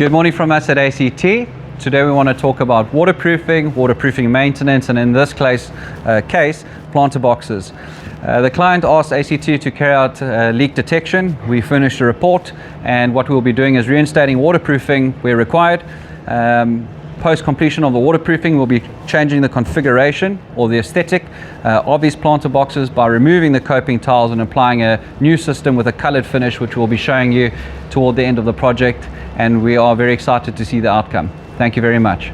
Good morning from us at A.C.T. Today we want to talk about waterproofing maintenance, and in this case, planter boxes. The client asked A.C.T. to carry out leak detection. We furnished a report, and what we'll be doing is reinstating waterproofing where required. Post completion of the waterproofing, we'll be changing the configuration or the aesthetic of these planter boxes by removing the coping tiles and applying a new system with a colored finish, which we'll be showing you toward the end of the project, and we are very excited to see the outcome. Thank you very much.